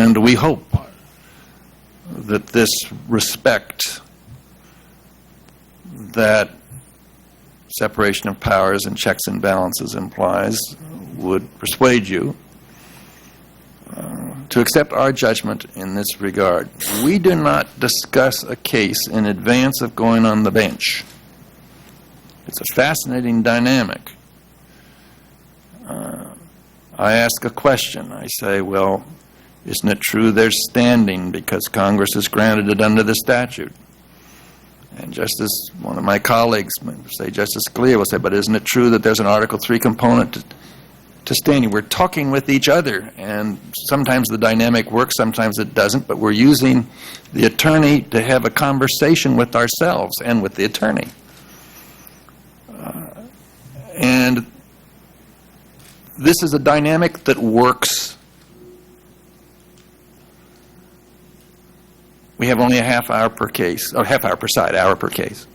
And we hope that this respect that separation of powers and checks and balances implies would persuade you to accept our judgment in this regard. We do not discuss a case in advance of going on the bench. It's a fascinating dynamic. I ask a question. I say, well, isn't it true there's standing because Congress has granted it under the statute? And Justice, one of my colleagues, say Justice Scalia will say, but isn't it true that there's an Article III component to standing? We're talking with each other, and sometimes the dynamic works, sometimes it doesn't, but we're using the attorney to have a conversation with ourselves and with the attorney. And this is a dynamic that works. We have only a half hour per case, or half hour per side, hour per case.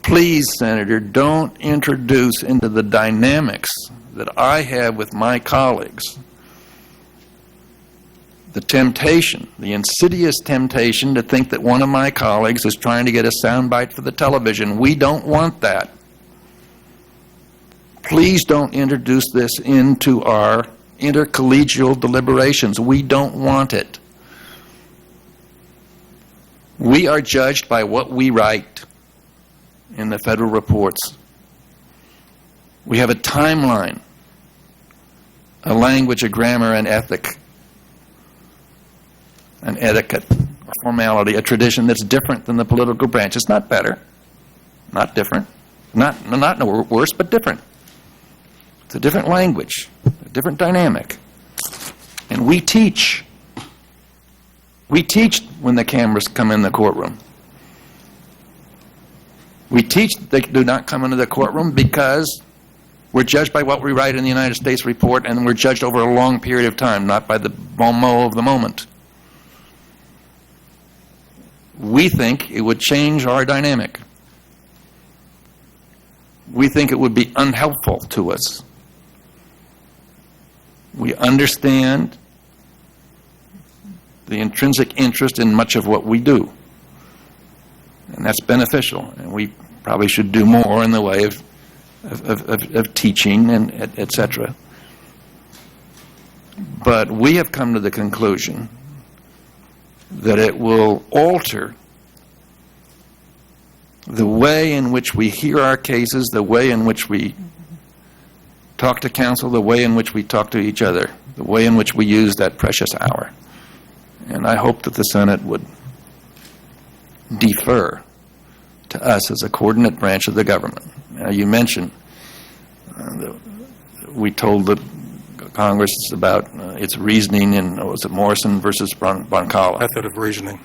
Please, Senator, don't introduce into the dynamics that I have with my colleagues the temptation, the insidious temptation to think that one of my colleagues is trying to get a soundbite for the television. We don't want that. Please don't introduce this into our intercollegial deliberations. We don't want it. We are judged by what we write in the federal reports. We have a timeline, a language, a grammar, an ethic, an etiquette, a formality, a tradition that's different than the political branch. It's not better, not different, not worse, but different. It's a different language, a different dynamic. And we teach. We teach when the cameras come in the courtroom. We teach that they do not come into the courtroom because we're judged by what we write in the United States report, and we're judged over a long period of time, not by the bon mot of the moment. We think it would change our dynamic. We think it would be unhelpful to us. We understand the intrinsic interest in much of what we do. And that's beneficial. And we probably should do more in the way of teaching and et cetera. But we have come to the conclusion that it will alter the way in which we hear our cases, the way in which we talk to counsel, the way in which we talk to each other, the way in which we use that precious hour. And I hope that the Senate would defer to us as a coordinate branch of the government. Now, you mentioned we told the Congress about its reasoning in, was it Morrison versus Broncala? Method of reasoning.